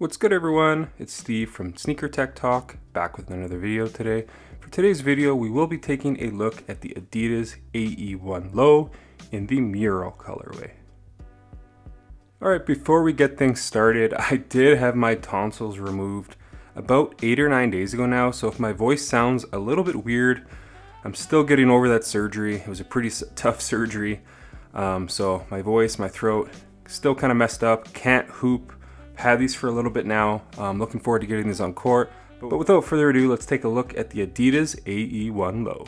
What's good everyone? It's Steve from Sneaker Tech Talk, back with another video today. For today's video, we will be taking a look at the Adidas AE1 Low in the Mural colorway. Alright, before we get things started, I did have my tonsils removed about 8 or 9 days ago now, so if my voice sounds a little bit weird, I'm still getting over that surgery. It was a pretty tough surgery, so my voice, my throat, still kind of messed up, can't hoop. Had these for a little bit now. I'm looking forward to getting these on court. But without further ado, let's take a look at the Adidas AE1 Low.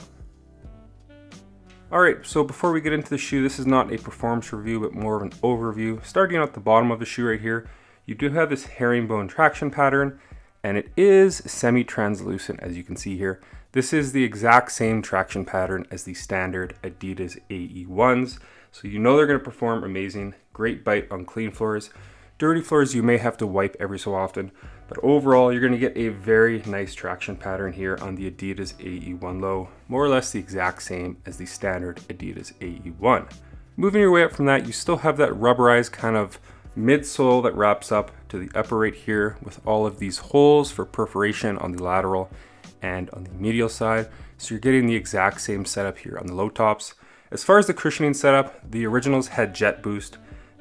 Alright, so before we get into the shoe, this is not a performance review, but more of an overview. Starting at the bottom of the shoe right here, you do have this herringbone traction pattern, and it is semi-translucent, as you can see here. This is the exact same traction pattern as the standard Adidas AE1s, so you know they're going to perform amazing. Great bite on clean floors. Dirty floors you may have to wipe every so often, but overall you're going to get a very nice traction pattern here on the Adidas AE1 Low, more or less the exact same as the standard Adidas AE1. Moving your way up from that, you still have that rubberized kind of midsole that wraps up to the upper right here with all of these holes for perforation on the lateral and on the medial side. So you're getting the exact same setup here on the low tops. As far as the cushioning setup, the originals had jet boost.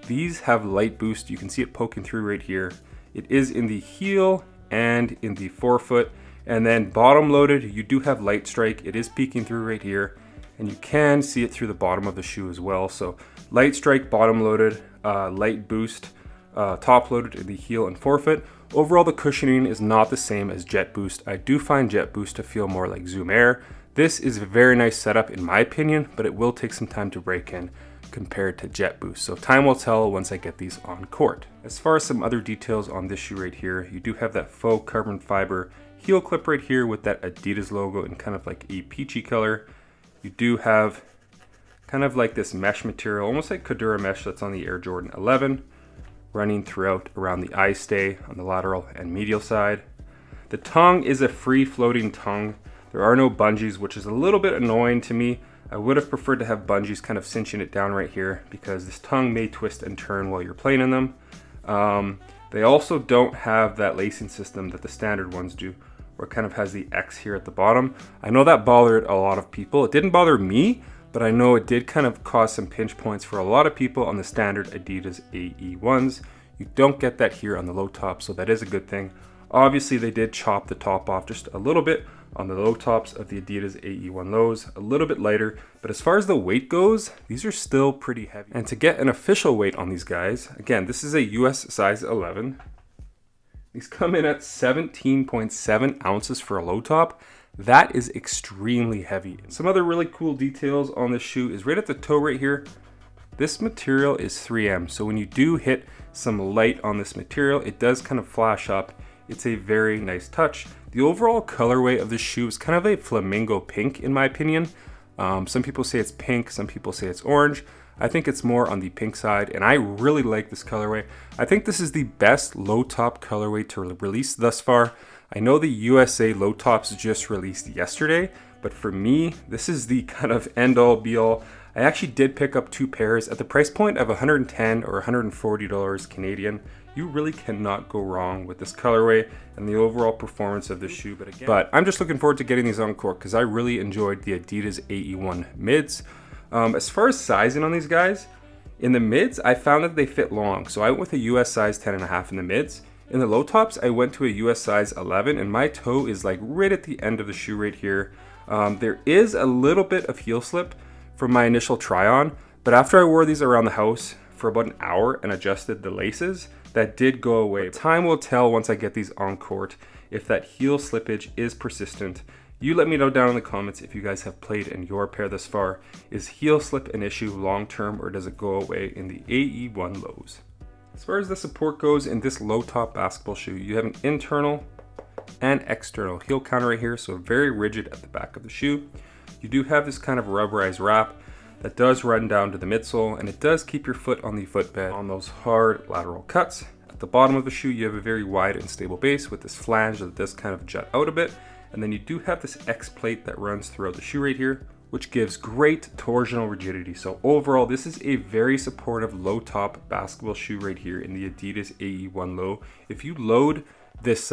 These have light boost. You can see it poking through right here. It is in the heel and in the forefoot, and then bottom loaded you do have light strike. It is peeking through right here, and you can see it through the bottom of the shoe as well. So light strike, bottom loaded, light boost, top loaded in the heel and forefoot. Overall the cushioning is not the same as jet boost. I do find jet boost to feel more like Zoom Air. This is a very nice setup in my opinion, but it will take some time to break in compared to jet boost, so time will tell once I get these on court. As far as some other details on this shoe right here, you do have that faux carbon fiber heel clip right here with that Adidas logo in kind of like a peachy color. You do have kind of like this mesh material, almost like Cordura mesh that's on the Air Jordan 11, running throughout around the eye stay on the lateral and medial side. The tongue is a free floating tongue. There are no bungees, which is a little bit annoying to me. I would have preferred to have bungees kind of cinching it down right here because this tongue may twist and turn while you're playing in them. They also don't have that lacing system that the standard ones do, where it kind of has the X here at the bottom. I know that bothered a lot of people. It didn't bother me, but I know it did kind of cause some pinch points for a lot of people on the standard Adidas AE1s. You don't get that here on the low top, so that is a good thing. Obviously, they did chop the top off just a little bit on the low tops of the Adidas AE1 Lows, a little bit lighter, but as far as the weight goes, these are still pretty heavy. And to get an official weight on these guys, again, this is a US size 11. These come in at 17.7 ounces for a low top. That is extremely heavy. Some other really cool details on this shoe is right at the toe right here. This material is 3M, so when you do hit some light on this material, it does kind of flash up. It's a very nice touch. The overall colorway of this shoe is kind of a flamingo pink in my opinion. Some people say it's pink, some people say it's orange. I think it's more on the pink side, and I really like this colorway. I think this is the best low top colorway to release thus far. I know the USA low tops just released yesterday, but for me, this is the kind of end all be all. I actually did pick up 2 pairs at the price point of $110 or $140 Canadian. You really cannot go wrong with this colorway and the overall performance of this shoe. But I'm just looking forward to getting these on court because I really enjoyed the Adidas AE1 mids. As far as sizing on these guys, in the mids, I found that they fit long. So I went with a US size 10.5 in the mids. In the low tops, I went to a US size 11, and my toe is like right at the end of the shoe right here. There is a little bit of heel slip from my initial try on, but after I wore these around the house for about an hour and adjusted the laces, that did go away. But time will tell once I get these on court if that heel slippage is persistent. You let me know down in the comments if you guys have played in your pair thus far. Is heel slip an issue long term, or does it go away in the AE1 Lows? As far as the support goes in this low top basketball shoe, you have an internal and external heel counter right here, so very rigid at the back of the shoe. You do have this kind of rubberized wrap that does run down to the midsole, and it does keep your foot on the footbed on those hard lateral cuts. At the bottom of the shoe, you have a very wide and stable base with this flange that does kind of jut out a bit, and then you do have this X plate that runs throughout the shoe right here. which gives great torsional rigidity. So overall, this is a very supportive low top basketball shoe right here in the Adidas AE1 Low. If you load this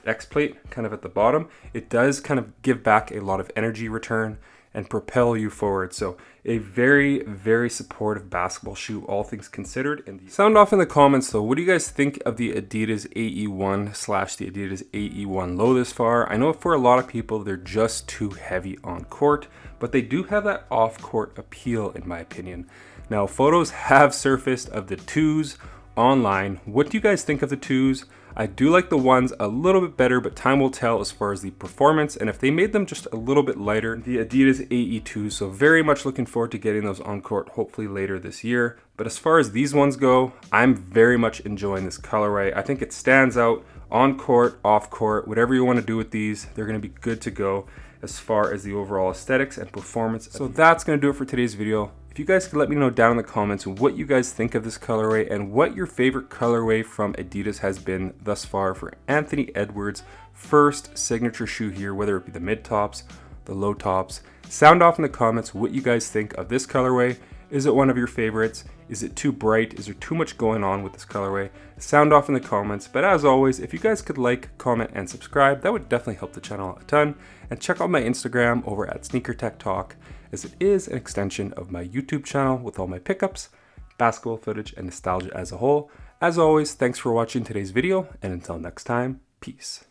X plate kind of at the bottom, it does kind of give back a lot of energy return and propel you forward. So a very, very supportive basketball shoe, all things considered. And sound off in the comments though, what do you guys think of the Adidas AE1 / the Adidas AE1 Low this far? I know for a lot of people, they're just too heavy on court, but they do have that off court appeal in my opinion. Now, photos have surfaced of the 2s online. What do you guys think of the 2s? I do like the 1s a little bit better, but time will tell as far as the performance and if they made them just a little bit lighter, the Adidas AE2s. So very much looking forward to getting those on court hopefully later this year. But as far as these ones go, I'm very much enjoying this colorway. I think it stands out on court, off court, whatever you want to do with these, they're going to be good to go as far as the overall aesthetics and performance. So that's going to do it for today's video. If you guys could let me know down in the comments what you guys think of this colorway and what your favorite colorway from Adidas has been thus far for Anthony Edwards' first signature shoe here, whether it be the mid tops, the low tops. Sound off in the comments what you guys think of this colorway. Is it one of your favorites? Is it too bright? Is there too much going on with this colorway? Sound off in the comments. But as always, if you guys could like, comment, and subscribe, that would definitely help the channel a ton. And check out my Instagram over at Sneaker Tech Talk, as it is an extension of my YouTube channel with all my pickups, basketball footage, and nostalgia as a whole. As always, thanks for watching today's video, and until next time, peace.